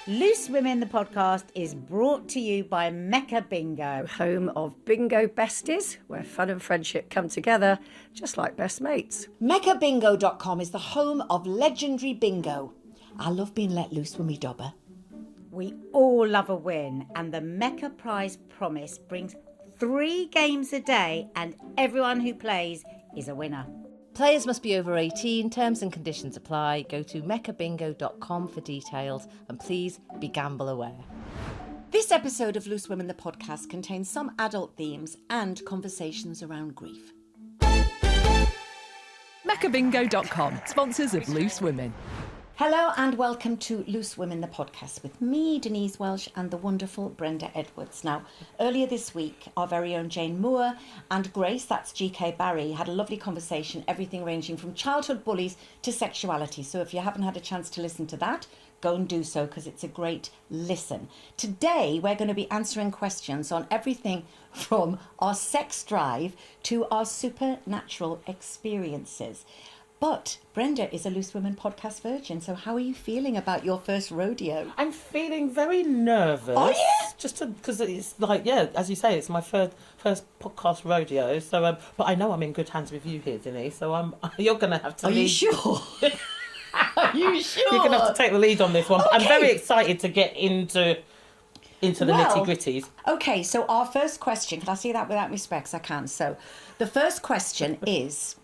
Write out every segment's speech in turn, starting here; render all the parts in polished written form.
Loose Women, the podcast, is brought to you by Mecca Bingo. Home of bingo besties, where fun and friendship come together, just like best mates. MeccaBingo.com is the home of legendary bingo. I love being let loose with me dobber. We all love a win, and the Mecca Prize Promise brings 3 games a day, and everyone who plays is a winner. Players must be over 18, terms and conditions apply. Go to meccabingo.com for details and please be gamble aware. This episode of Loose Women, the podcast, contains some adult themes and conversations around grief. meccabingo.com, sponsors of Loose Women. Hello and welcome to Loose Women, the podcast, with me, Denise Welch, and the wonderful Brenda Edwards. Now, earlier this week, our very own Jane Moore and Grace, that's GK Barry, had a lovely conversation, everything ranging from childhood bullies to sexuality. So if you haven't had a chance to listen to that, go and do so because it's a great listen. Today, we're going to be answering questions on everything from our sex drive to our supernatural experiences. But Brenda is a Loose Women podcast virgin, so how are you feeling about your first rodeo? I'm feeling very nervous. Oh, yeah? Just because it's like, yeah, as you say, it's my first podcast rodeo. So, but I know I'm in good hands with you here, Denise. So you're going to have to. Are you sure? Are you sure? You're going to have to take the lead on this one. Okay. But I'm very excited to get into the nitty gritties. Okay, so our first question. Can I say that without my specs? I can. So, the first question is,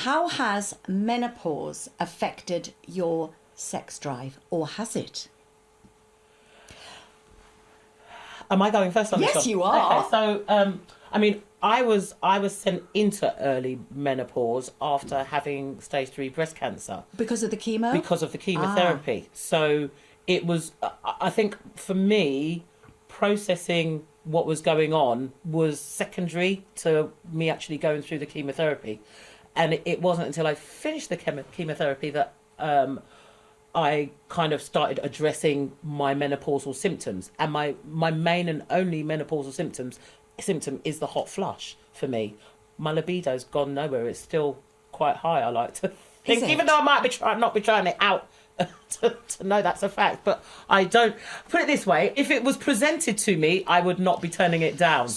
how has menopause affected your sex drive, or has it? Am I going first on this one? Yes, you are. Okay, so, I mean, I was sent into early menopause after having stage 3 breast cancer. Because of the chemo? Because of the chemotherapy. So it was, I think for me, processing what was going on was secondary to me actually going through the chemotherapy. And it wasn't until I finished the chemotherapy that I kind of started addressing my menopausal symptoms. And my main and only menopausal symptom is the hot flush for me. My libido's gone nowhere. It's still quite high, I like to think. Even though I might not be trying it out to know that's a fact. But I don't... Put it this way, if it was presented to me, I would not be turning it down.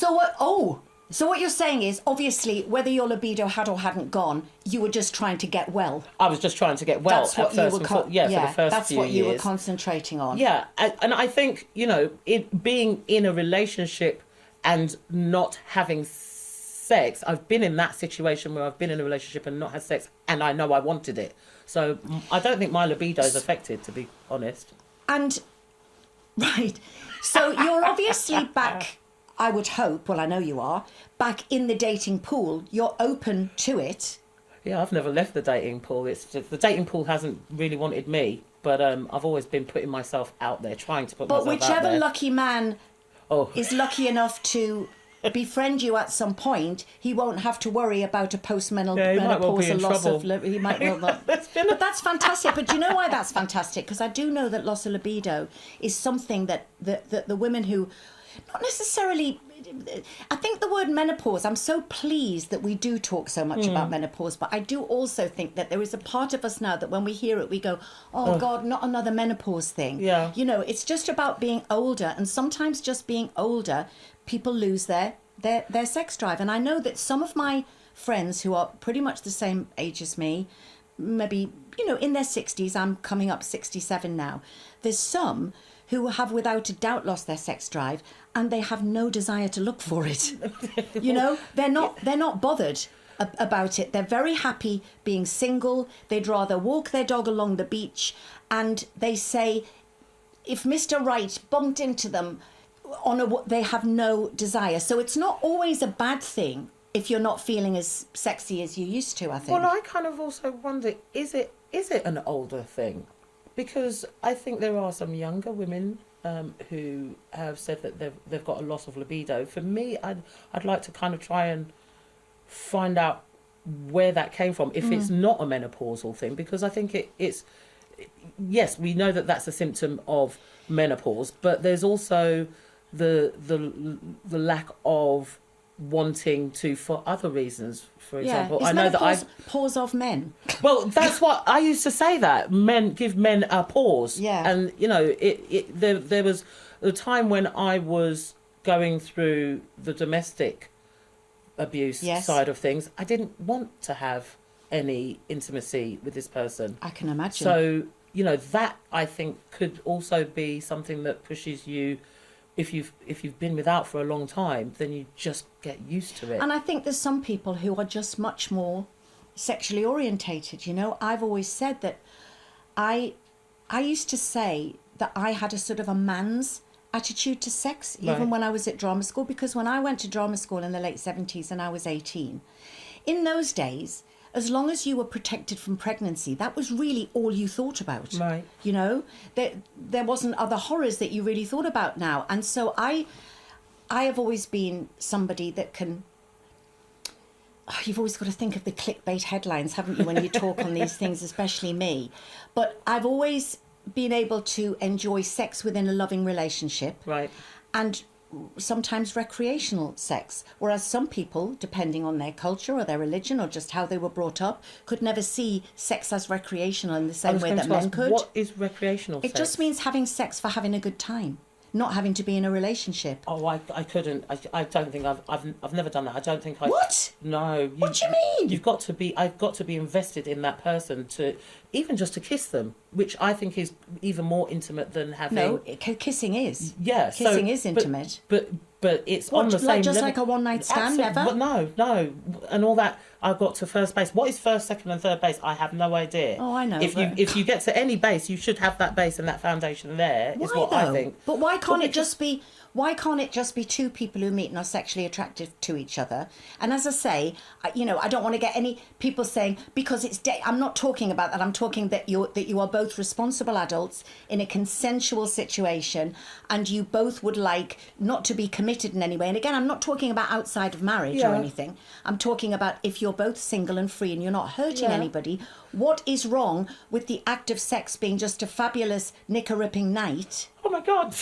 So what you're saying is, obviously, whether your libido had or hadn't gone, you were just trying to get well. I was just trying to get well That's what you were for the first few years. That's what you were concentrating on. Yeah, and I think, it being in a relationship and not having sex, I've been in that situation where I've been in a relationship and not had sex, and I know I wanted it. So I don't think my libido is affected, to be honest. And, right, so you're obviously back... I would hope, well, I know you are, back in the dating pool. You're open to it. Yeah, I've never left the dating pool. It's just, the dating pool hasn't really wanted me, but I've always been putting myself out there, trying to put myself out there. But whichever lucky man is lucky enough to befriend you at some point, he won't have to worry about a postmenopausal loss of libido. He might well not. But that's fantastic. But do you know why that's fantastic? Because I do know that loss of libido is something that the women who... Not necessarily, I think the word menopause, I'm so pleased that we do talk so much about menopause, but I do also think that there is a part of us now that when we hear it, we go, oh God, not another menopause thing. Yeah. It's just about being older, and sometimes just being older, people lose their sex drive. And I know that some of my friends who are pretty much the same age as me, maybe, in their 60s, I'm coming up 67 now, there's some who have without a doubt lost their sex drive and they have no desire to look for it. They're not bothered about it. They're very happy being single. They'd rather walk their dog along the beach, and they say if Mr. Right bumped into them they have no desire. So it's not always a bad thing if you're not feeling as sexy as you used to, I think. Well, I kind of also wonder, is it an older thing? Because I think there are some younger women who have said that they've got a loss of libido. For me, I'd like to kind of try and find out where that came from, if it's not a menopausal thing, because I think it's yes, we know that that's a symptom of menopause, but there's also the lack of wanting to for other reasons. For example, Is I know that pause of men. Well, that's what I used to say. That give men a pause. Yeah. And there was a time when I was going through the domestic abuse side of things. I didn't want to have any intimacy with this person. I can imagine. So that I think could also be something that pushes you. If you've been without for a long time, then you just get used to it. And I think there's some people who are just much more sexually orientated. I've always said that I used to say that I had a sort of a man's attitude to sex, even when I was at drama school, because when I went to drama school in the late 70s and I was 18, in those days, as long as you were protected from pregnancy, that was really all you thought about. Right. There wasn't other horrors that you really thought about now. And so I have always been somebody that can... You've always got to think of the clickbait headlines, haven't you, when you talk on these things, especially me. But I've always been able to enjoy sex within a loving relationship. Right. And sometimes recreational sex, whereas some people, depending on their culture or their religion or just how they were brought up, could never see sex as recreational in the same way that men could. What is recreational sex? It just means having sex for having a good time, not having to be in a relationship. Oh, I couldn't. I don't think I've never done that. I don't think I. What? No. What do you mean? I've got to be invested in that person to, even just to kiss them, which I think is even more intimate than having. No, kissing is. Yeah, kissing is intimate. But it's on the same just level. like a one night stand, never. But no, and all that. I got to first base. What is first, second, and third base? I have no idea. Oh, I know. If you get to any base, you should have that base and that foundation there. Is what I think. But why can't it just be? Why can't it just be two people who meet and are sexually attracted to each other? And as I say, I don't want to get any people saying because it's. I'm not talking about that. I'm talking that you are both responsible adults in a consensual situation, and you both would like not to be committed in any way. And again, I'm not talking about outside of marriage or anything. I'm talking about if you're both single and free and you're not hurting anybody. What is wrong with the act of sex being just a fabulous knicker-ripping night? Oh my God!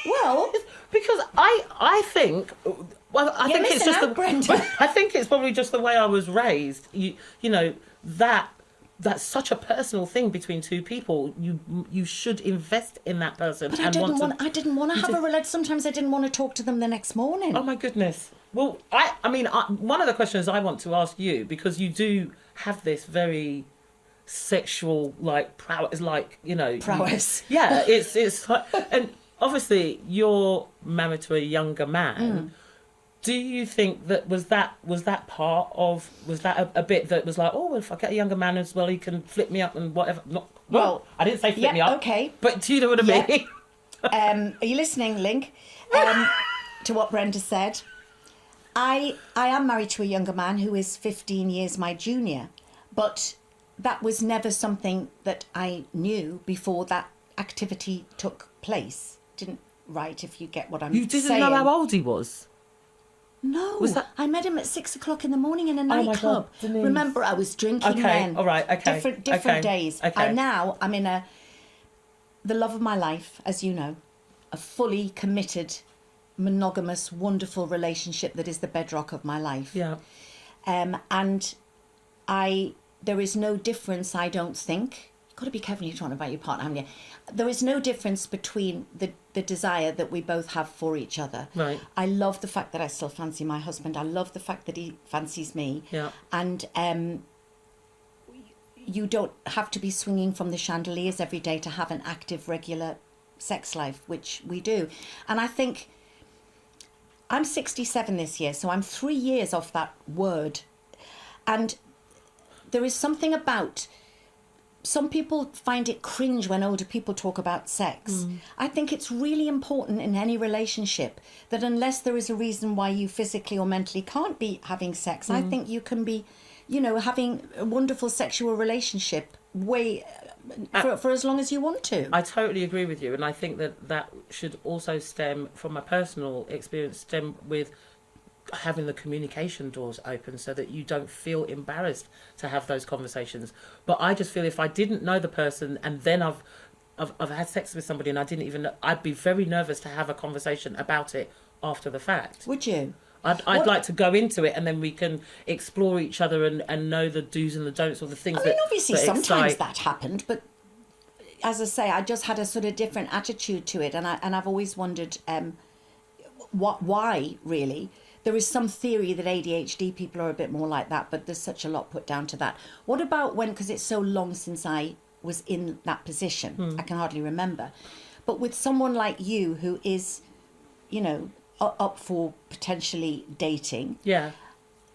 Well, because I think. Well, I think it's just Brenda. I think it's probably just the way I was raised. That's such a personal thing between two people. You should invest in that person. But I didn't want to have a relationship. Sometimes I didn't want to talk to them the next morning. Oh my goodness. Well, I mean, one of the questions I want to ask you, because you do have this very sexual prowess, prowess. It's and obviously you're married to a younger man. Do you think that was that a bit that was like, oh, well, if I get a younger man as well, he can flip me up and whatever? Well, I didn't say flip me up. Okay, but do you know what I mean? Are you listening, Link? To what Brenda said. I am married to a younger man who is 15 years my junior, but that was never something that I knew before that activity took place. If you get what I'm saying. You didn't know how old he was? No. I met him at 6 o'clock in the morning in a nightclub. Oh my God, remember, I was drinking then. All right, okay. Different days. Okay. I'm in the love of my life, as you know, a fully committed, monogamous, wonderful relationship that is the bedrock of my life. Yeah. And there is no difference, I don't think. You've got to be careful when you're talking about your partner, haven't you? There is no difference between the desire that we both have for each other. Right. I love the fact that I still fancy my husband. I love the fact that he fancies me. Yeah. And you don't have to be swinging from the chandeliers every day to have an active, regular sex life, which we do. And I think I'm 67 this year, so I'm 3 years off that word. And there is something about... Some people find it cringe when older people talk about sex. I think it's really important in any relationship that unless there is a reason why you physically or mentally can't be having sex, I think you can be, having a wonderful sexual relationship for as long as you want to. I totally agree with you, and I think that should also stem from my personal experience, with having the communication doors open so that you don't feel embarrassed to have those conversations. But I just feel if I didn't know the person and then I've had sex with somebody and I didn't even know, I'd be very nervous to have a conversation about it after the fact. Would you? I'd like to go into it, and then we can explore each other and know the do's and the don'ts, or the things. I mean, obviously, sometimes that happened, but as I say, I just had a sort of different attitude to it, and I've always wondered why really. There is some theory that ADHD people are a bit more like that, but there's such a lot put down to that. What about because it's so long since I was in that position, I can hardly remember. But with someone like you who is, up for potentially dating. Yeah.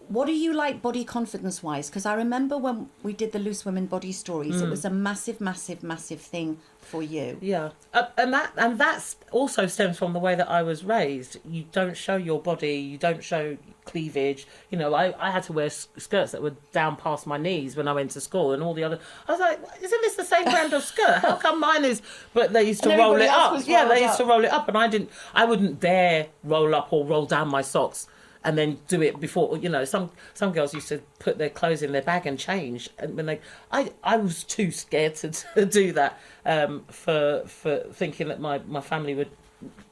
What are you like body confidence wise? Because I remember when we did the Loose Women body stories, it was a massive, massive, massive thing for you. Yeah, and that's also stems from the way that I was raised. You don't show your body, you don't show cleavage. I had to wear skirts that were down past my knees when I went to school, and all the other. I was like, isn't this the same brand of skirt? How come mine is? But they used to roll it up. Yeah, they used to roll it up, and I wouldn't dare roll up or roll down my socks. And then do it before, some girls used to put their clothes in their bag and change. And when I was too scared to do that for thinking that my family would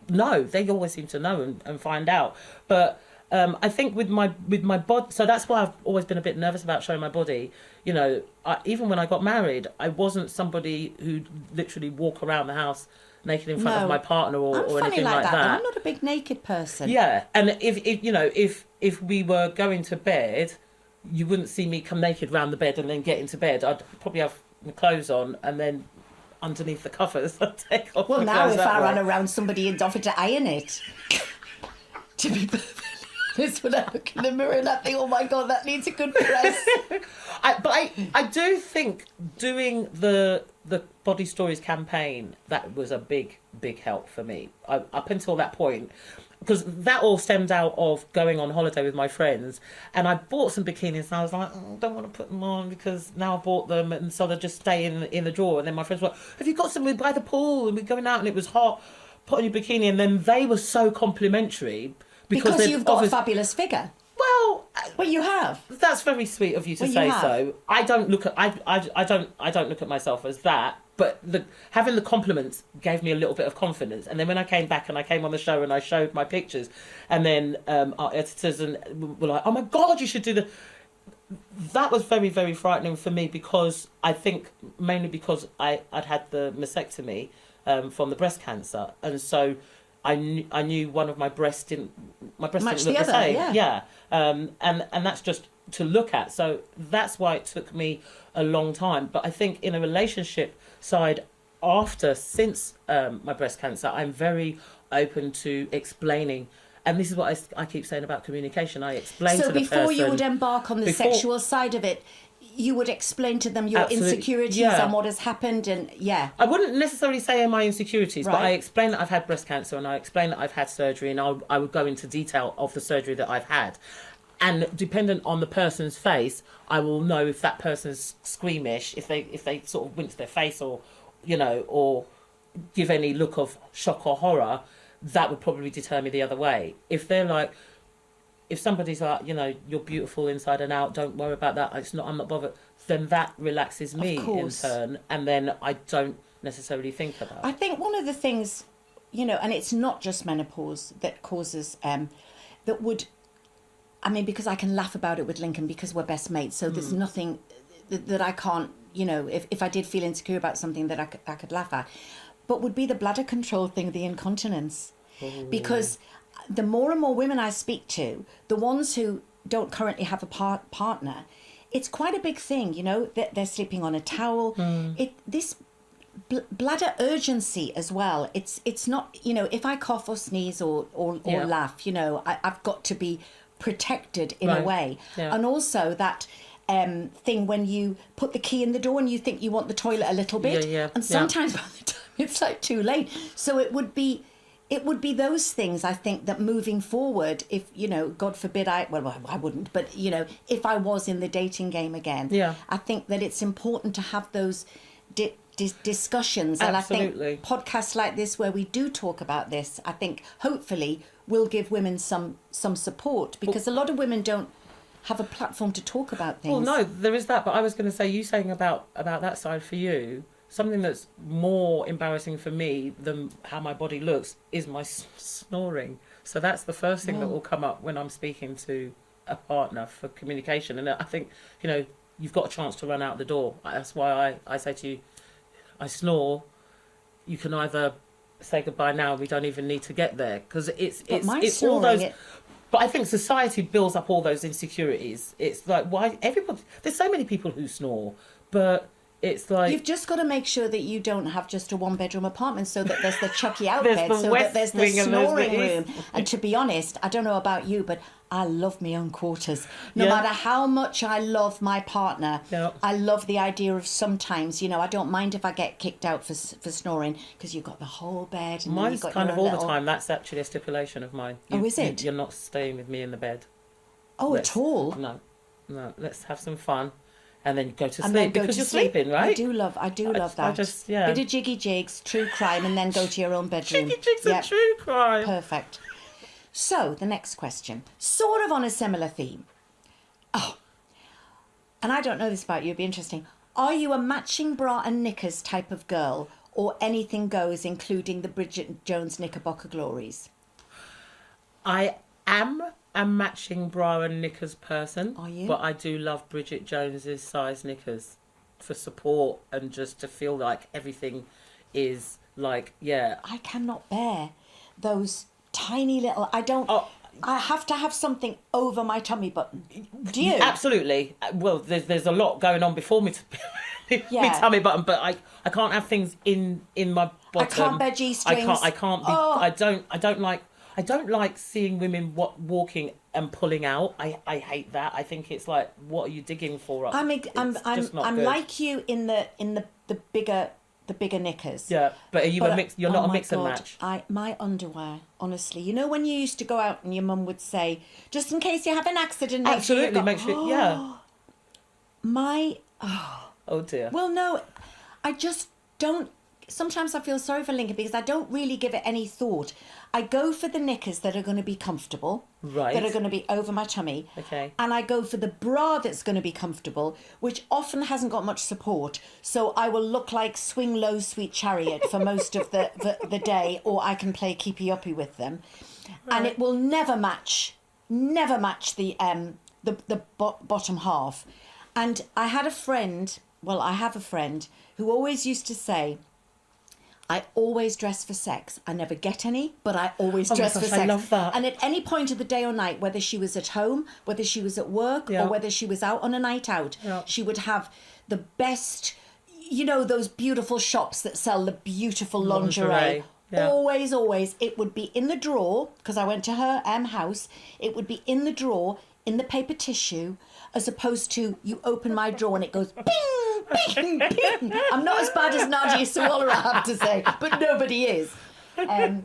know. They always seem to know and find out. But I think with my body, so that's why I've always been a bit nervous about showing my body. Even when I got married, I wasn't somebody who'd literally walk around the house naked in front of my partner or anything like that. I'm not a big naked person. Yeah, and if we were going to bed, you wouldn't see me come naked round the bed and then get into bed. I'd probably have my clothes on, and then underneath the covers I'd take off. Well, now if I ran around somebody and offered to iron it, to be perfectly honest, when I look in the mirror and I think, oh my God, that needs a good press. I do think doing the Body Stories campaign, that was a big help for me up until that point, because that all stemmed out of going on holiday with my friends, and I bought some bikinis and I was like, I don't want to put them on because now I bought them, and so they just stay in the drawer. And then my friends were like, have you got some by the pool? And we're going out and it was hot, put on your bikini. And then they were so complimentary because you've got a fabulous figure. Well, you have. That's very sweet of you to say so. I don't look at I don't look at myself as that. But having the compliments gave me a little bit of confidence. And then when I came back and I came on the show and I showed my pictures, and then our editors were like, "Oh my God, you should do the." That was very, very frightening for me, because I think mainly because I'd had the mastectomy from the breast cancer, and so I knew one of my breasts didn't look the same. Yeah. And that's just to look at. So that's why it took me a long time. But I think in a relationship side, since my breast cancer, I'm very open to explaining. And this is what I keep saying about communication. I explain to the person. So before you would embark on the sexual side of it, you would explain to them your insecurities and what has happened, and I wouldn't necessarily say my insecurities, but I explain that I've had breast cancer, and I explain that I've had surgery, and I would go into detail of the surgery that I've had. And dependent on the person's face, I will know if that person's squeamish, if they sort of wince their face, or or give any look of shock or horror. That would probably deter me the other way. If they're like, if somebody's like, you're beautiful inside and out, don't worry about that, I'm not bothered, then that relaxes me in turn, and then I don't necessarily think about it. I think one of the things, and it's not just menopause that causes, that would, because I can laugh about it with Lincoln because we're best mates, so there's nothing that I can't, if I did feel insecure about something that I could laugh at, but would be the bladder control thing, the incontinence. Ooh. Because the more and more women I speak to, the ones who don't currently have a partner, it's quite a big thing, that they're sleeping on a towel. This bladder urgency as well. It's not, if I cough or sneeze or laugh, I've got to be protected in a way. Yeah. And also that thing when you put the key in the door and you think you want the toilet a little bit, and sometimes by the time it's like too late. So it would be those things, I think, that moving forward, if, God forbid I wouldn't, but, if I was in the dating game again, I think that it's important to have those discussions. Absolutely. And I think podcasts like this, where we do talk about this, I think hopefully will give women some support, because a lot of women don't have a platform to talk about things. Well, no, there is that. But I was going to say, you saying about that side for you, something that's more embarrassing for me than how my body looks is my snoring. So that's the first thing that will come up when I'm speaking to a partner for communication. And I think, you know, you've got a chance to run out the door. That's why I say to you, I snore. You can either say goodbye now. We don't even need to get there, because it's all those. But I think society builds up all those insecurities. It's like, why everybody? There's so many people who snore, but it's like you've just got to make sure that you don't have just a 1-bedroom apartment, so that there's the chucky out bed, so that there's the snoring room. And to be honest, I don't know about you, but I love my own quarters. No matter how much I love my partner, I love the idea of sometimes, you know, I don't mind if I get kicked out for snoring, because you've got the whole bed. And mine's got kind of all the time. That's actually a stipulation of mine. Is it? You're not staying with me in the bed. At all? No. Let's have some fun. And then go to sleep, because you're sleeping, right? I do love that. I just, Bit of jiggy jigs, true crime, and then go to your own bedroom. Jiggy jigs and true crime. Perfect. So, the next question, sort of on a similar theme. Oh, and I don't know this about you, it'd be interesting. Are you a matching bra and knickers type of girl, or anything goes, including the Bridget Jones Knickerbocker glories? I am a matching bra and knickers person. Are you? But I do love Bridget Jones's size knickers for support and just to feel like everything is like, I cannot bear those tiny little... I have to have something over my tummy button. Do you? Absolutely. Well, there's a lot going on before me my tummy button, but I can't have things in my bottom. I can't bear G-strings. I can't be... I don't like seeing women walking and pulling out. I hate that. I think it's like, what are you digging for? I'm like you in the bigger knickers. Yeah, but are you a mix? You're not a mix and match. My underwear, honestly. You know when you used to go out and your mum would say, just in case you have an accident. Absolutely, make sure. Yeah. Oh dear. Well, no, I just don't. Sometimes I feel sorry for Lincoln because I don't really give it any thought. I go for the knickers that are going to be comfortable, that are going to be over my tummy. Okay. And I go for the bra that's going to be comfortable, which often hasn't got much support. So I will look like Swing Low Sweet Chariot for most of the day, or I can play Keepy Uppy with them. Right. And it will never match the bottom half. And I have a friend who always used to say, I always dress for sex. I never get any, but I always dress for sex. I love that. And at any point of the day or night, whether she was at home, whether she was at work, or whether she was out on a night out, she would have the best, you know, those beautiful shops that sell the beautiful lingerie. Yeah. Always, it would be in the drawer, because I went to her house, it would be in the drawer, in the paper tissue, as opposed to you open my drawer and it goes bing, bing, bing. I'm not as bad as Nadia Sawalha, I have to say, but nobody is. And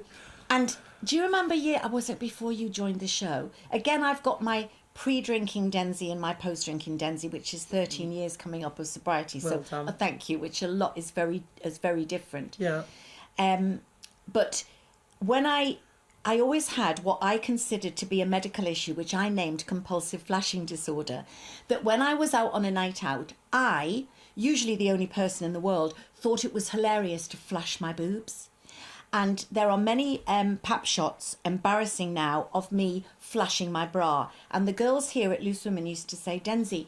do you remember was it before you joined the show? Again, I've got my pre-drinking Denzi and my post-drinking Denzi, which is 13 years coming up of sobriety. Well so done. Thank you, which a lot is very different. Yeah. But when I always had what I considered to be a medical issue, which I named compulsive flashing disorder, that when I was out on a night out, I, usually the only person in the world, thought it was hilarious to flash my boobs. And there are many pap shots, embarrassing now, of me flashing my bra. And the girls here at Loose Women used to say, Denzi,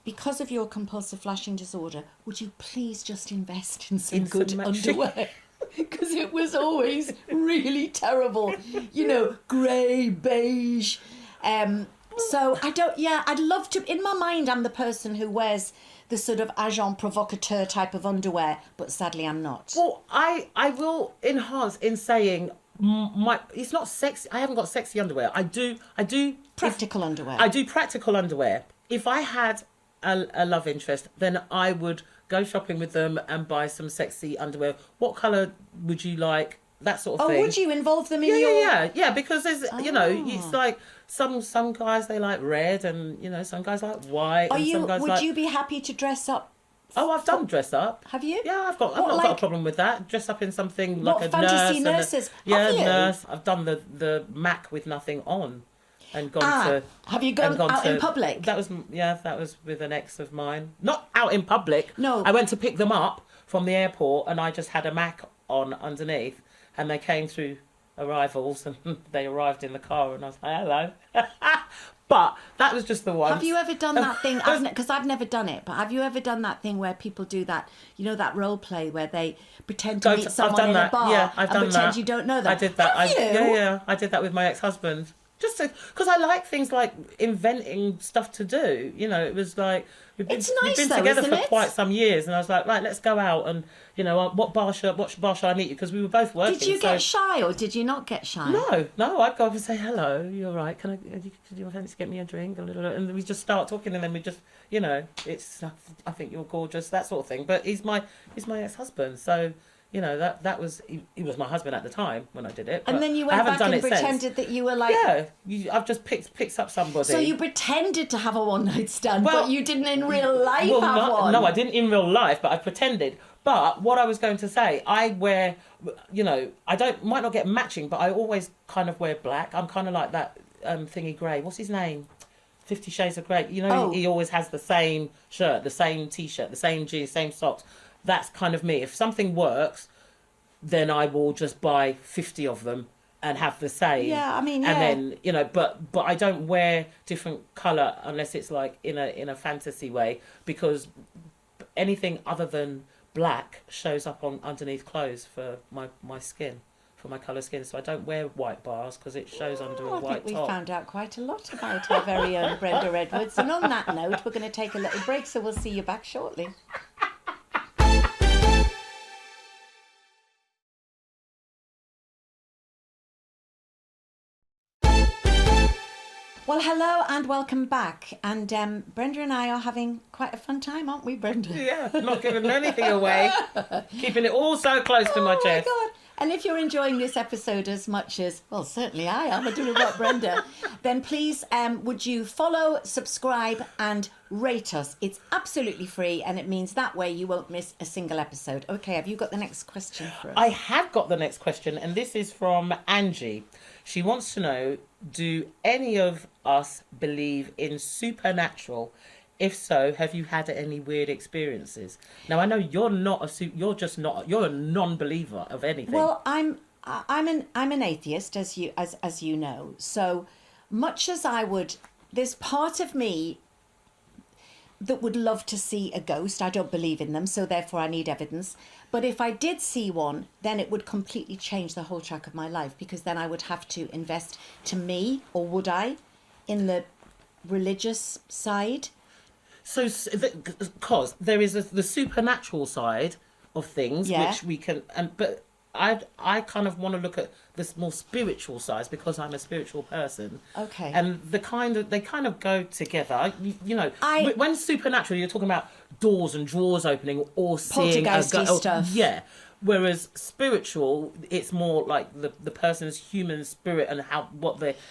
because of your compulsive flashing disorder, would you please just invest in some good underwear? Because it was always really terrible, you know, grey, beige. So I'd love to, in my mind, I'm the person who wears the sort of agent provocateur type of underwear, but sadly I'm not. Well, I will enhance in saying it's not sexy. I haven't got sexy underwear. I do practical underwear. I do practical underwear. If I had a love interest, then I would go shopping with them and buy some sexy underwear. What colour would you like? That sort of thing. Oh, would you involve them in your... Yeah, because there's, you know, it's like some guys, they like red, and, you know, some guys like white. Would you be happy to dress up? Oh, I've done dress up. Have you? Yeah, I've not got a problem with that. Dress up in something like a fantasy nurse. Nurses? Nurse. I've done the Mac with nothing on. And gone to... Have you gone out in public? That was with an ex of mine. Not out in public. No. I went to pick them up from the airport, and I just had a Mac on underneath, and they came through arrivals, and they arrived in the car, and I was like, hello. But that was just the one. Have you ever done that thing? Because I've never done it, but have you ever done that thing where people do that? You know, that role play where they pretend to meet someone in a bar I've and done pretend that. you don't know them. I did that. Have you? Yeah. I did that with my ex-husband. Just because I like things like inventing stuff to do. You know, it was like we've been though, together isn't for it? quite some years, and I was like, right, let's go out, and you know, what bar shall I meet you? Because we were both working. Did you get shy or did you not get shy? No, I'd go up and say, hello, you're right, can you fancy get me a drink? And we just start talking, and then we just, you know, it's, I think you're gorgeous, that sort of thing. But he's my ex-husband, so, you know, that was, he was my husband at the time when I did it. And then you went back and pretended that you were like... Yeah, I've just picked up somebody. So you pretended to have a one-night stand, but you didn't in real life have one? No, I didn't in real life, but I pretended. But what I was going to say, I wear, you know, might not get matching, but I always kind of wear black. I'm kind of like that thingy grey. What's his name? 50 Shades of Grey. You know, he always has the same shirt, the same T-shirt, the same jeans, same socks. That's kind of me. If something works, then I will just buy 50 of them and have the same. Yeah, I mean, yeah. And then, you know, but I don't wear different colour unless it's like in a fantasy way, because anything other than black shows up on underneath clothes for my skin, for my colour skin. So I don't wear white bars because it shows under a white top. I think we found out quite a lot about our very own Brenda Edwards. And on that note, we're going to take a little break, so we'll see you back shortly. Well, hello and welcome back. And Brenda and I are having quite a fun time, aren't we, Brenda? Yeah, not giving anything away. Keeping it all so close to my chest. Oh, my God. And if you're enjoying this episode as much as, well, certainly I am, I don't know about Brenda, then please would you follow, subscribe and rate us. It's absolutely free, and it means that way you won't miss a single episode. Okay, have you got the next question for us? I have got the next question, and this is from Angie. She wants to know, do any of us believe in supernatural? If so, have you had any weird experiences? Now, I know you're a non-believer of anything. Well, I'm an atheist, as you know. So much as I would, there's part of me that would love to see a ghost. I don't believe in them, so therefore I need evidence. But if I did see one, then it would completely change the whole track of my life, because then I would have to invest, to me, or would I, in the religious side. So, because there is the supernatural side of things, which we can, but I kind of want to look at this more spiritual side, because I'm a spiritual person. Okay. And they kind of go together. You know, when supernatural, you're talking about doors and drawers opening, or seeing poltergeisty stuff. Yeah. Whereas spiritual, it's more like the person's human spirit and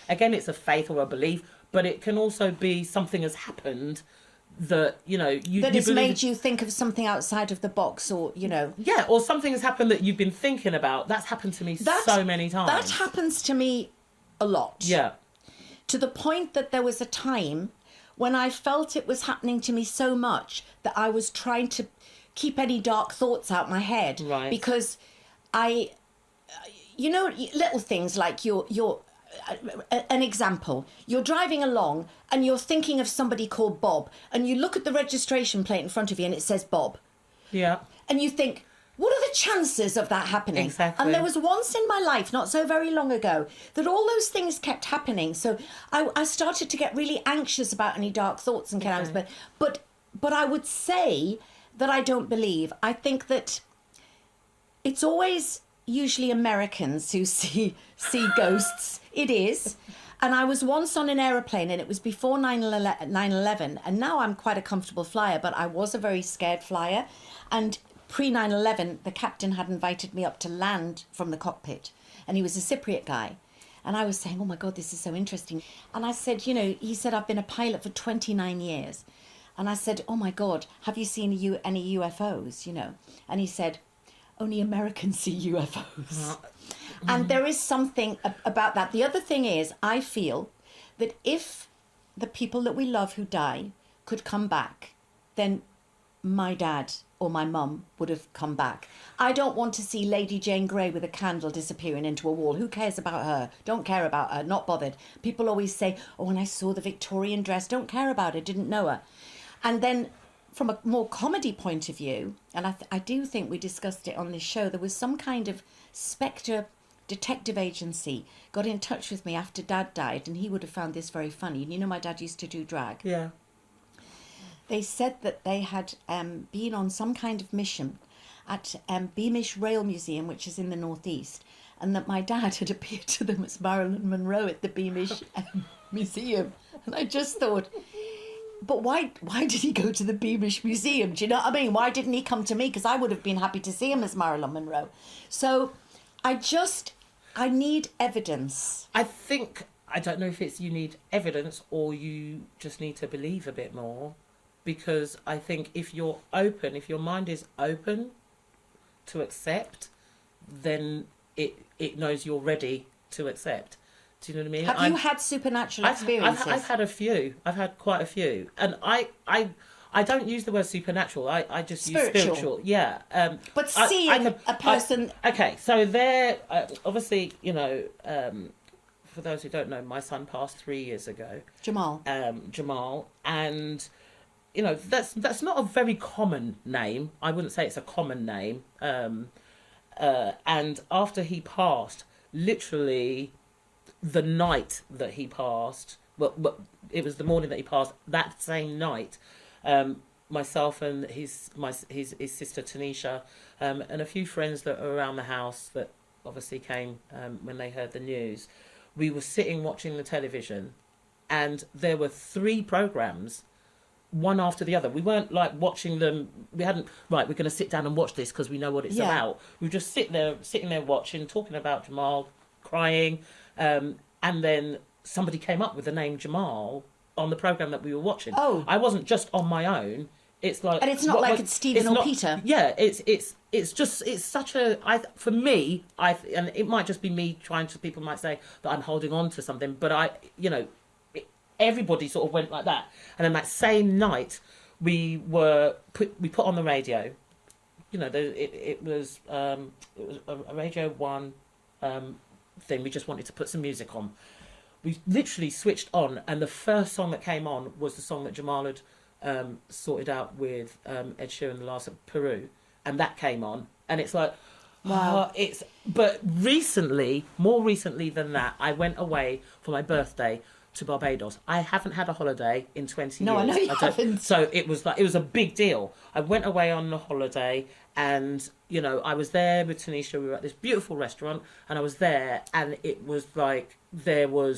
again, it's a faith or a belief, but it can also be something has happened that, you know, that has made you think of something outside of the box, or, you know. Yeah, or something has happened that you've been thinking about. That's happened to me so many times. That happens to me a lot. Yeah. To the point that there was a time when I felt it was happening to me so much that I was trying to keep any dark thoughts out my head. Right. Because you know, little things like an example, you're driving along and you're thinking of somebody called Bob, and you look at the registration plate in front of you and it says Bob. Yeah. And you think, what are the chances of that happening? Exactly. And there was once in my life, not so very long ago, that all those things kept happening. So I started to get really anxious about any dark thoughts and but I would say that I don't believe. I think that it's always usually Americans who see ghosts. It is. And I was once on an aeroplane, and it was before 9/11, and now I'm quite a comfortable flyer, but I was a very scared flyer. And pre 9/11, the captain had invited me up to land from the cockpit, and he was a Cypriot guy. And I was saying, oh my God, this is so interesting. And I said, you know, he said, I've been a pilot for 29 years. And I said, oh my God, have you seen any UFOs, you know? And he said, only Americans see UFOs. And there is something about that. The other thing is, I feel that if the people that we love who die could come back, then my dad or my mum would have come back. I don't want to see Lady Jane Grey with a candle disappearing into a wall. Who cares about her? Don't care about her, not bothered. People always say, oh, when I saw the Victorian dress, don't care about her, didn't know her. And then from a more comedy point of view, and I do think we discussed it on this show, there was some kind of spectre detective agency got in touch with me after Dad died, and he would have found this very funny. You know, my dad used to do drag. Yeah. They said that they had been on some kind of mission at Beamish Rail Museum, which is in the northeast, and that my dad had appeared to them as Marilyn Monroe at the Beamish Museum. And I just thought, but why did he go to the Beamish Museum? Do you know what I mean? Why didn't he come to me? Because I would have been happy to see him as Marilyn Monroe. So I need evidence. I don't know if it's you need evidence or you just need to believe a bit more. Because I think if your mind is open to accept, then it knows you're ready to accept. Do you know what I mean? Have you had supernatural experiences? I've had a few. I've had quite a few. And I don't use the word supernatural. I just use spiritual. Yeah. But seeing a person... Okay, so there, obviously, you know... for those who don't know, my son passed 3 years ago. Jamal, and... You know, that's not a very common name. I wouldn't say it's a common name. And after he passed, literally the night that he passed, well, it was the morning that he passed, that same night, myself and his sister Tanisha, and a few friends that were around the house that obviously came when they heard the news, we were sitting watching the television, and there were 3 programmes, one after the other. We weren't like watching them. We hadn't, right, we're going to sit down and watch this because we know what it's about. We were just sitting there watching, talking about Jamal, crying. And then somebody came up with the name Jamal on the programme that we were watching. Oh. I wasn't just on my own. It's like... And it's not like it's Stephen or Peter. Yeah, it's such a... For me, and it might just be me trying to... People might say that I'm holding on to something, but everybody sort of went like that. And then that same night, we put on the radio. You know, it was a Radio 1 thing. We just wanted to put some music on. We literally switched on, and the first song that came on was the song that Jamal had sorted out with Ed Sheeran, The Last of Peru, and that came on. And it's like, wow. But more recently than that, I went away for my birthday to Barbados. I haven't had a holiday in 20 years. No, I know you haven't. So it was a big deal. I went away on a holiday, and you know, I was there with Tanisha. We were at this beautiful restaurant, and I was there, and it was like we were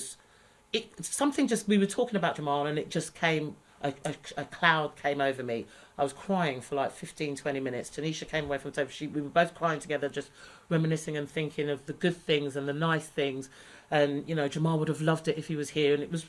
talking about Jamal, and it just came. A cloud came over me. I was crying for like 15-20 minutes. Tanisha came away from the table. We were both crying together, just reminiscing and thinking of the good things and the nice things. And you know, Jamal would have loved it if he was here. And it was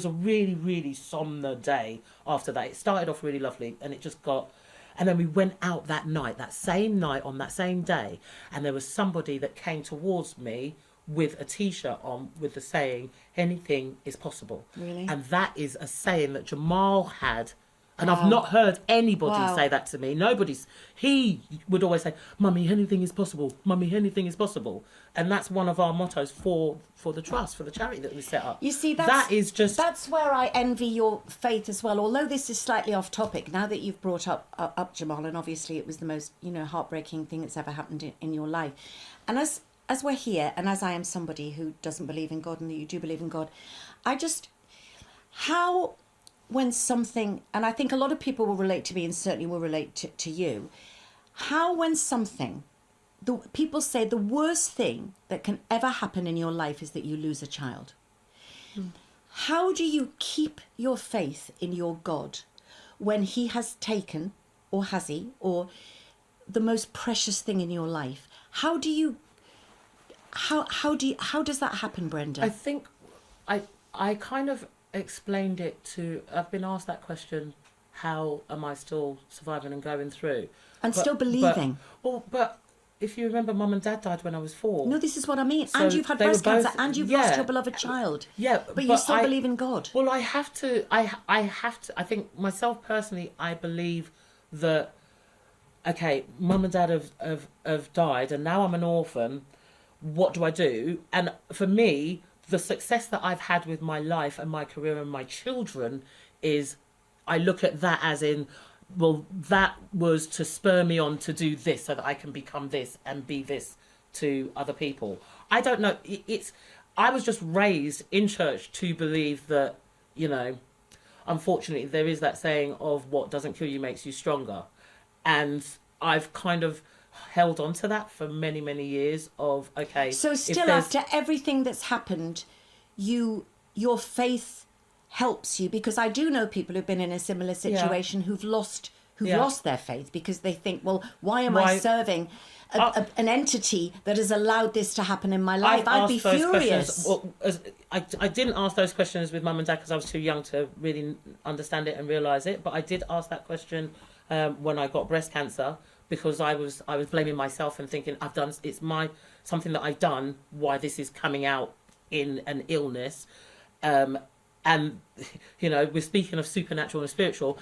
a really, really somber day after that. It started off really lovely, and it just got... And then we went out that night, that same night, on that same day, and there was somebody that came towards me with a T-shirt on with the saying, anything is possible. Really? And that is a saying that Jamal had, and I've not heard anybody say that to me. He would always say, Mummy, anything is possible. Mummy, anything is possible. And that's one of our mottos for the trust, for the charity that we set up. You see, that's where I envy your faith as well. Although this is slightly off topic, now that you've brought up Jamal, and obviously it was the most, heartbreaking thing that's ever happened in your life. And as we're here, and as I am somebody who doesn't believe in God, and that you do believe in God, when something, and I think a lot of people will relate to me and certainly will relate to you, when something, people say the worst thing that can ever happen in your life is that you lose a child. How do you keep your faith in your God when he has taken, or has he, or the most precious thing in your life? How does that happen, Brenda? I think I kind of explained it to... I've been asked that question, how am I still surviving and going through? And still believing. But if you remember, Mum and Dad died when I was 4. No, this is what I mean. So and you've had breast cancer, and you've lost your beloved child. Yeah. But you still believe in God. Well, I have to... I think myself personally, I believe that, okay, mum and dad have died and now I'm an orphan. What do I do? And for me, the success that I've had with my life and my career and my children is, I look at that as in, well, that was to spur me on to do this so that I can become this and be this to other people. I don't know. I was just raised in church to believe that, you know, unfortunately, there is that saying of what doesn't kill you makes you stronger. And I've kind of held on to that for many, many years of, okay. So still after everything that's happened, your faith helps you, because I do know people who've been in a similar situation who've lost their faith because they think, well, why am I serving an entity that has allowed this to happen in my life? I'd be furious. Well, I didn't ask those questions with mum and dad because I was too young to really understand it and realise it. But I did ask that question when I got breast cancer, because I was blaming myself and thinking, something that I've done, why this is coming out in an illness. And, you know, we're speaking of supernatural and spiritual.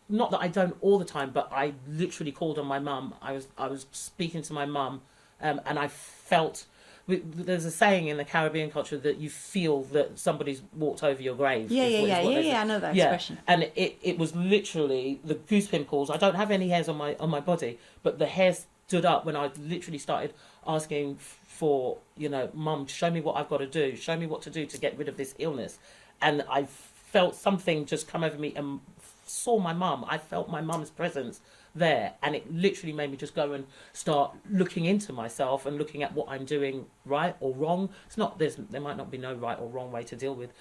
Not that I don't all the time, but I literally called on my mum. I was speaking to my mum, and I felt. There's a saying in the Caribbean culture that you feel that somebody's walked over your grave. Yeah. I know that expression. And it was literally the goose pimples. I don't have any hairs on my body, but the hair stood up when I literally started asking for, you know, Mum, show me what I've got to do. Show me what to do to get rid of this illness. And I felt something just come over me and saw my mum. I felt my mum's presence there, and it literally made me just go and start looking into myself and looking at what I'm doing right or wrong. It's not there might not be no right or wrong way to deal with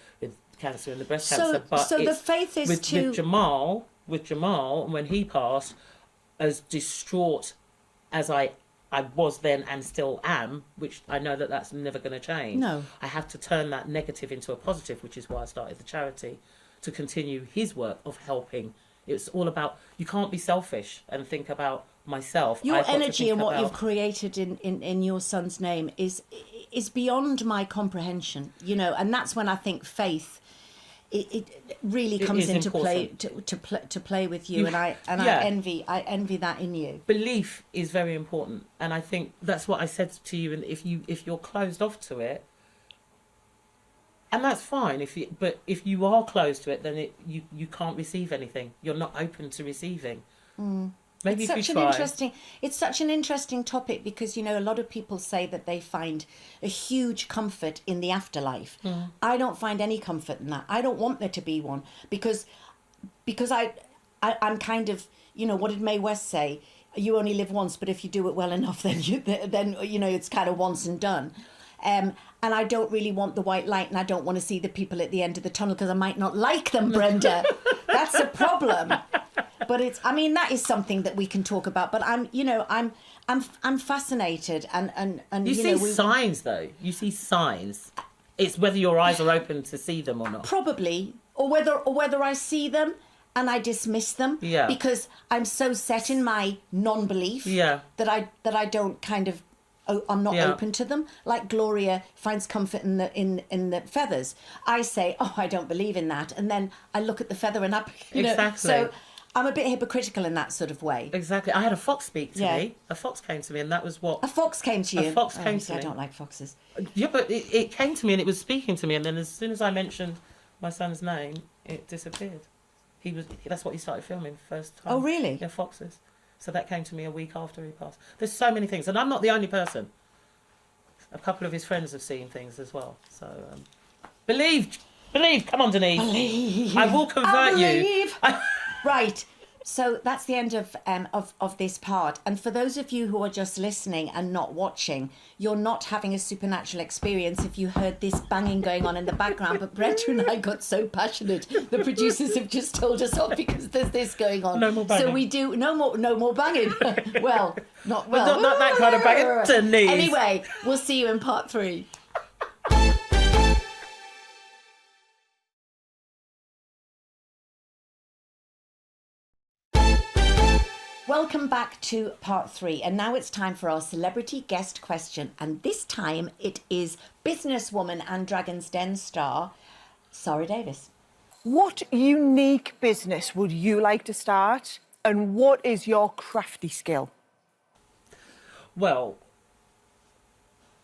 cancer and the breast cancer, but so the faith is with Jamal, when he passed, as distraught as I was then and still am, which I know that that's never going to change. No. I have to turn that negative into a positive, which is why I started the charity, to continue his work of helping. It's all about, you can't be selfish and think about myself. Your energy and what you've created in your son's name is beyond my comprehension, you know, and that's when I think faith it really comes into play to play with you, and I envy that in you. Belief is very important, and I think that's what I said to you. And if you're closed off to it, and that's fine. But if you are closed to it, then you can't receive anything. You're not open to receiving. Maybe it's such an interesting topic, because, you know, a lot of people say that they find a huge comfort in the afterlife. I don't find any comfort in that. I don't want there to be one, because I'm kind of, you know, what did Mae West say? You only live once, but if you do it well enough, then you know, it's kind of once and done. And I don't really want the white light, and I don't want to see the people at the end of the tunnel, because I might not like them, Brenda. That's a problem. But that is something that we can talk about. But I'm fascinated, and you see signs though. You see signs. It's whether your eyes are open to see them or not. Probably, or whether I see them and I dismiss them. Yeah. Because I'm so set in my non-belief. Yeah. That I don't kind of. I'm not open to them. Like Gloria finds comfort in the feathers. I say, I don't believe in that, and then I look at the feather and exactly. So I'm a bit hypocritical in that sort of way. Exactly. I had a fox speak to me. A fox came to me, and that was what. A fox came to you. A fox came to me. I don't like foxes. Yeah, but it came to me and it was speaking to me, and then as soon as I mentioned my son's name, it disappeared. That's what he started filming first time. Oh, really? Yeah, foxes. So that came to me a week after he passed. There's so many things, and I'm not the only person. A couple of his friends have seen things as well. So believe. Come on, Denise. Believe. I will convert you. Right. So that's the end of this part. And for those of you who are just listening and not watching, you're not having a supernatural experience if you heard this banging going on in the background. But Brenda and I got so passionate, the producers have just told us off because there's this going on. No more banging. So we do no more banging. Well, not well. But not that kind of banging, Denise. Anyway, we'll see you in part 3. Welcome back to part 3, and now it's time for our celebrity guest question, and this time it is businesswoman and Dragon's Den star Sarah Davis. What unique business would you like to start? And what is your crafty skill? Well,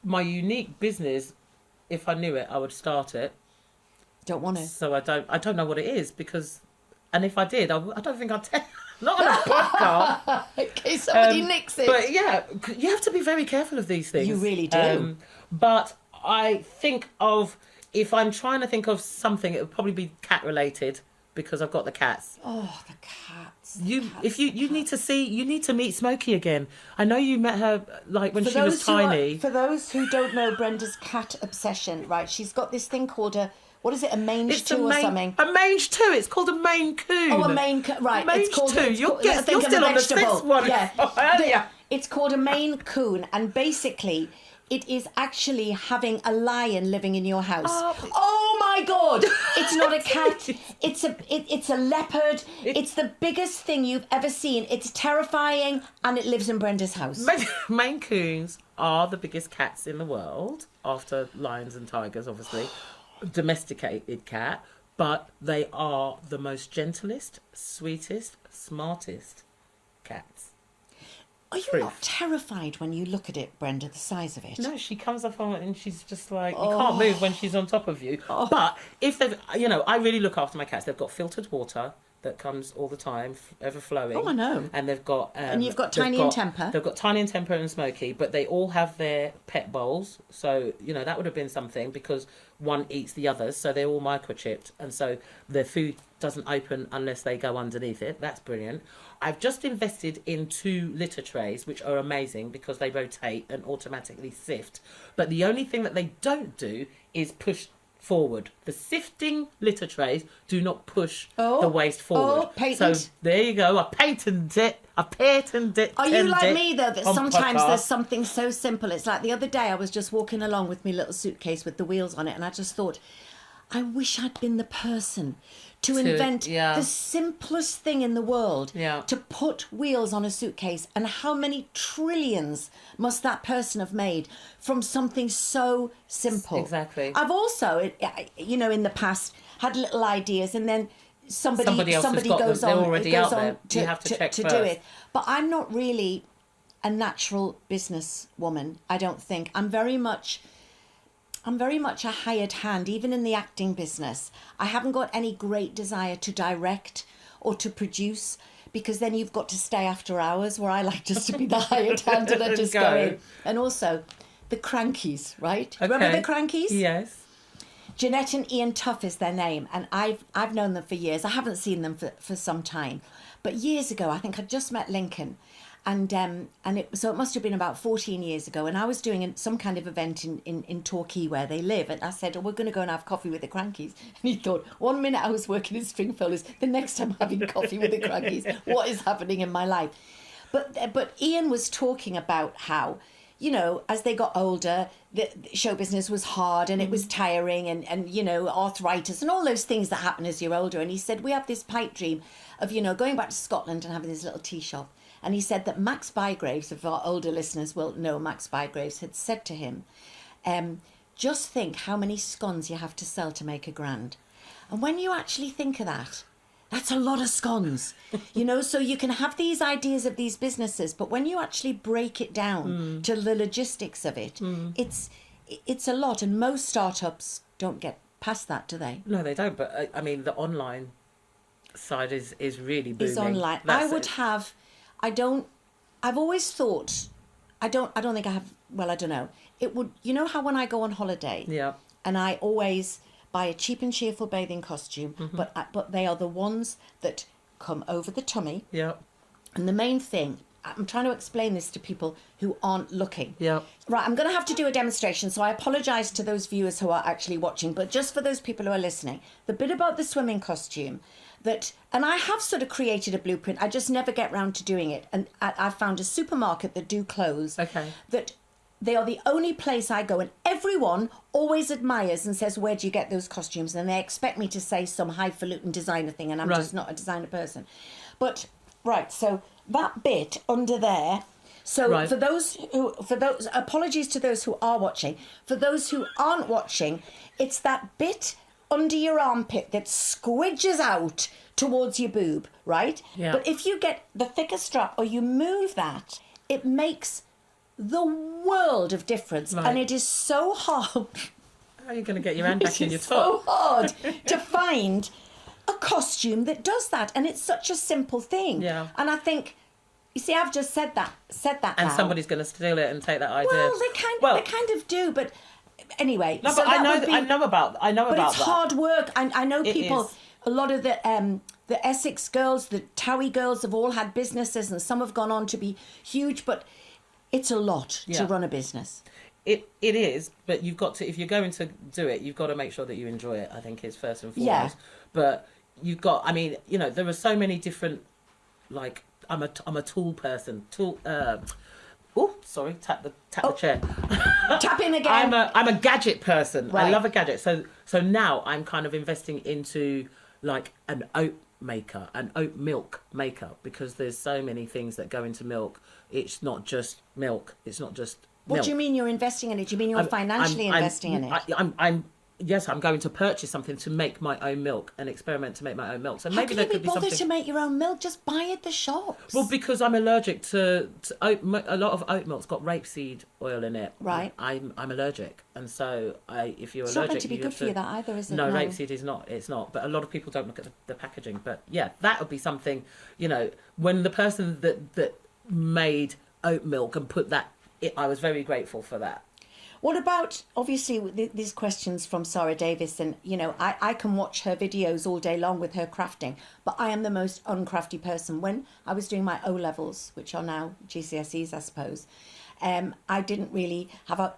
my unique business, if I knew it, I would start it. Don't want to. So I don't know what it is because, and if I did, I don't think I'd tell. Not on a podcast. In case somebody nicks it. But yeah, you have to be very careful of these things. You really do. But I think of, if I'm trying to think of something, it would probably be cat related because I've got the cats. Oh, the cats. You need to meet Smokey again. I know you met her like when she was tiny. For those who don't know Brenda's cat obsession, right? She's got this thing called what is it, a mange two or something? A mange two. It's called a Maine Coon. Oh, a Maine Coon. Right. Mange it's called, two. You're still on the fifth one. Yeah. It's called a Maine Coon, and basically, it is actually having a lion living in your house. Oh my God! It's not a cat. It's a leopard. It's the biggest thing you've ever seen. It's terrifying, and it lives in Brenda's house. Maine Coons are the biggest cats in the world, after lions and tigers, obviously. Domesticated cat, but they are the most gentlest, sweetest, smartest cats. Are you not terrified when you look at it, Brenda, the size of it? No, she comes up on it and she's just like, you can't move when she's on top of you. But if they've, I really look after my cats. They've got filtered water that comes all the time, ever flowing. Oh, I know. And they've got... and you've got Tiny and Temper. They've got Tiny and Temper and Smokey, but they all have their pet bowls. So, that would have been something because one eats the others, so they're all microchipped. And so their food doesn't open unless they go underneath it. That's brilliant. I've just invested in 2 litter trays, which are amazing because they rotate and automatically sift. But the only thing that they don't do is push forward. The sifting litter trays do not push the waste forward. Oh, patent. So there you go. I patented it. Are you like me, though, that sometimes there's something so simple? It's like the other day I was just walking along with my little suitcase with the wheels on it, and I just thought, I wish I'd been the person to invent the simplest thing in the world to put wheels on a suitcase. And how many trillions must that person have made from something so simple? Exactly. I've also, in the past had little ideas, and then somebody goes on to do it. But I'm not really a natural business woman, I don't think. I'm very much a hired hand, even in the acting business. I haven't got any great desire to direct or to produce, because then you've got to stay after hours, where I like just to be the hired hand and I just go in. And also, the Crankies, right? Okay. Remember the Crankies? Yes. Jeanette and Ian Tuff is their name, and I've known them for years. I haven't seen them for some time. But years ago, I think I'd just met Lincoln. So it must have been about 14 years ago, and I was doing some kind of event in Torquay where they live, and I said, we're going to go and have coffee with the Crankies. And he thought, 1 minute I was working in Stringfellows, the next time having coffee with the Crankies. What is happening in my life? But Ian was talking about how, as they got older, the show business was hard and it was tiring and arthritis and all those things that happen as you're older. And he said, we have this pipe dream of, going back to Scotland and having this little tea shop. And he said that Max Bygraves, if our older listeners will know Max Bygraves, had said to him, just think how many scones you have to sell to make £1,000. And when you actually think of that, that's a lot of scones, so you can have these ideas of these businesses, but when you actually break it down to the logistics of it, it's a lot. And most startups don't get past that, do they? No, they don't. But I mean, the online side is really booming. It's online. I've always thought, I don't think I have, well, I don't know. It would, how when I go on holiday, and I always buy a cheap and cheerful bathing costume, but they are the ones that come over the tummy. Yeah. And the main thing, I'm trying to explain this to people who aren't looking. Yeah. Right, I'm going to have to do a demonstration, so I apologise to those viewers who are actually watching, but just for those people who are listening, the bit about the swimming costume, and I have sort of created a blueprint, I just never get round to doing it. And I found a supermarket that do clothes. Okay. That they are the only place I go, and everyone always admires and says, where do you get those costumes? And they expect me to say some highfalutin designer thing, and I'm just not a designer person. But, right, so that bit under there, so for those, apologies to those who are watching, for those who aren't watching, it's that bit under your armpit that squidges out towards your boob, right? Yeah. But if you get the thicker strap or you move that, it makes the world of difference. Right. And it is so hard. How are you going to get your hand back in your It's so top? hard to find a costume that does that. And it's such a simple thing. Yeah. And I think, you see, I've just said that And now. somebody's going to steal it and take that idea. Well, they kind of do, but anyway. No, so but I that know, would be- I know about But it's that. hard work. I know It people. is. A lot of the Essex girls, the Towie girls, have all had businesses, and some have gone on to be huge. But it's a lot Yeah. to run a business. It is, but you've got to, if you're going to do it, you've got to make sure that you enjoy it, I think, is first and foremost. Yeah. But you've got, I mean, you know, there are so many different, like, I'm a tool person. Tap the chair. Tap in again. I'm a gadget person. I Right. love a gadget. So now I'm kind of investing into like an oat maker, an oat milk maker, because there's so many things that go into milk. It's not just milk. It's not just What milk. do you mean you're investing in it? Do you mean you're financially investing in it? Yes, I'm going to purchase something to make my own milk and experiment to make my own milk. So How maybe can there you be could be bothered something. to make your own milk? Just buy at the shops. Well, because I'm allergic to oat. A lot of oat milk's got rapeseed oil in it. Right. I'm allergic, and so if you're It's allergic, not meant to be you good have for you, that either, is it? No, rapeseed is not. It's not. But a lot of people don't look at the packaging. But yeah, that would be something. You know, when the person that made oat milk and put that, I was very grateful for that. What about, obviously, these questions from Sarah Davis, and, you know, I can watch her videos all day long with her crafting, but I am the most uncrafty person. When I was doing my O-levels, which are now GCSEs, I suppose, I didn't really have a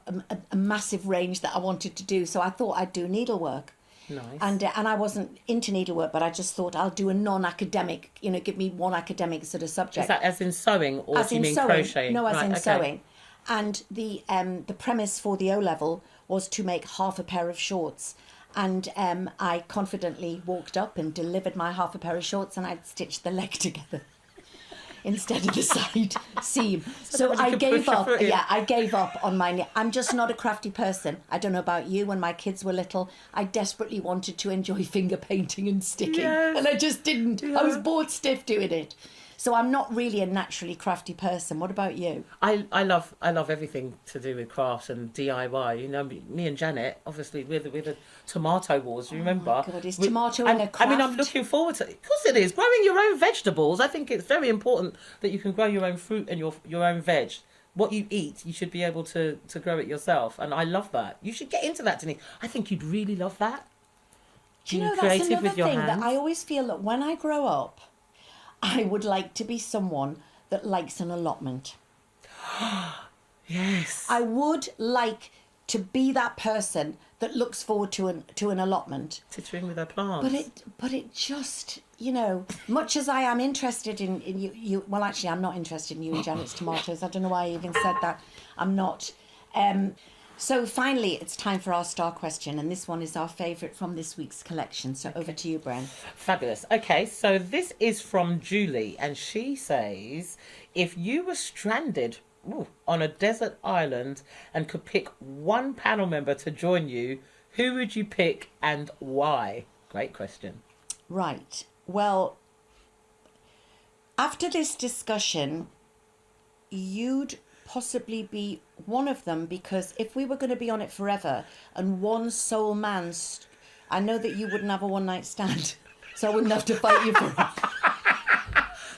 massive range that I wanted to do, so I thought I'd do needlework. Nice. And I wasn't into needlework, but I just thought I'll do a non-academic, you know, give me one academic sort of subject. Is that as in sewing, or As do you in mean sewing. crocheting? No, as Right, in okay. sewing. And the premise for the O-level was to make half a pair of shorts. And I confidently walked up and delivered my half a pair of shorts, and I'd stitched the leg together instead of the side seam. So that I you could gave push your up. foot in? Yeah, I gave up on my... I'm just not a crafty person. I don't know about you. When my kids were little, I desperately wanted to enjoy finger painting and sticking. Yes. And I just didn't. Yeah. I was bored stiff doing it. So I'm not really a naturally crafty person. What about you? I love everything to do with crafts and DIY. You know, me and Janet, obviously, we're the tomato wars. You remember? my God, is tomatoing a I mean, I'm craft? looking forward to it. Of course, it is. Growing your own vegetables. I think it's very important that you can grow your own fruit and your own veg. What you eat, you should be able to grow it yourself. And I love that. You should get into that, Denise. I think you'd really love that. Do you know, Being that's creative another with your thing that hands. I always feel that when I grow up, I would like to be someone that likes an allotment. Yes. I would like to be that person that looks forward to an allotment. Tittering with her plants. But it just, you know, much as I am interested in you, well, actually, I'm not interested in you and Janet's tomatoes. I don't know why I even said that. I'm not. So finally, it's time for our star question, and this one is our favourite from this week's collection. So over to you, Bren. Fabulous. Okay, so this is from Julie, and she says, if you were stranded on a desert island and could pick one panel member to join you, who would you pick and why? Great question. Right. Well, after this discussion, you'd possibly be one of them, because if we were going to be on it forever and one sole man, I know that you wouldn't have a one-night stand, so I wouldn't have to fight you for it.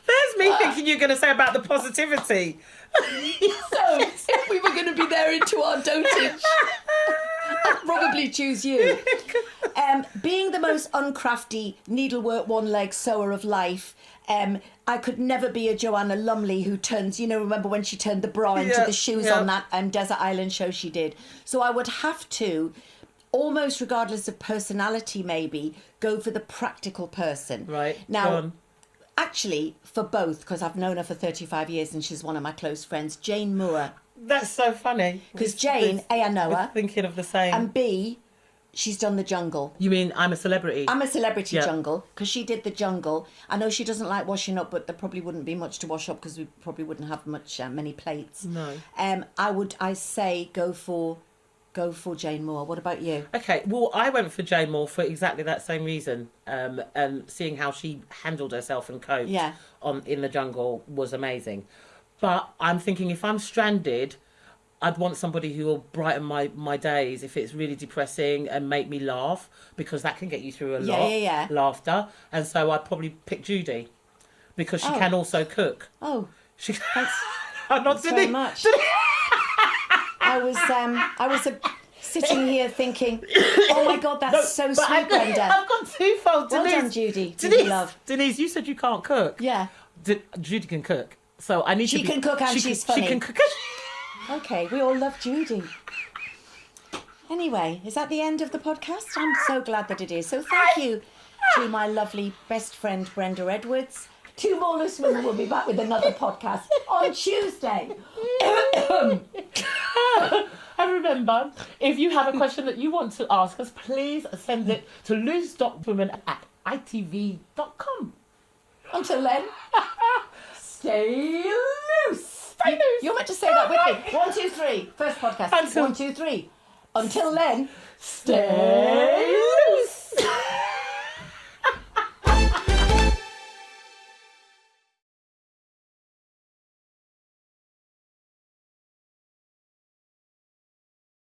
There's me thinking you're going to say about the positivity. So if we were going to be there into our dotage, I'd probably choose you. Being the most uncrafty needlework one-leg sewer of life, I could never be a Joanna Lumley who turns, you know, remember when she turned the bra into the shoes on that Desert Island show she did. So I would have to, almost regardless of personality maybe, go for the practical person. Right. Now, actually, for both, because I've known her for 35 years and she's one of my close friends, Jane Moore. That's so funny. Because Jane, A, I know We're her, thinking of the same. and B, she's done the jungle. You mean I'm a celebrity? I'm a celebrity Yeah. jungle, because she did the jungle. I know she doesn't like washing up, but there probably wouldn't be much to wash up because we probably wouldn't have many plates. No. I say go for go for Jane Moore. What about you? Okay, well, I went for Jane Moore for exactly that same reason. And seeing how she handled herself and coped in the jungle was amazing. But I'm thinking if I'm stranded, I'd want somebody who will brighten my days if it's really depressing and make me laugh, because that can get you through a lot. Laughter. And so I'd probably pick Judy, because she can also cook. Oh, she. Thanks. I'm not very much. I was sitting here thinking, oh my God, that's so sweet, Brenda. I've got twofold. Well Denise, done, Judy. Denise, love. Denise, you said you can't cook. Yeah. Judy can cook. So I need She to be... can cook and she's funny. She can cook. Okay, we all love Judy. Anyway, is that the end of the podcast? I'm so glad that it is. So thank you to my lovely best friend, Brenda Edwards. 2 more Loose Women will be back with another podcast on Tuesday. And remember, if you have a question that you want to ask us, please send it to loose.women at ITV.com. Until then, stay loose. Stay loose. You're meant to say that with me. 1, 2, 3. First podcast. 1, 2, 3. Until then, stay loose.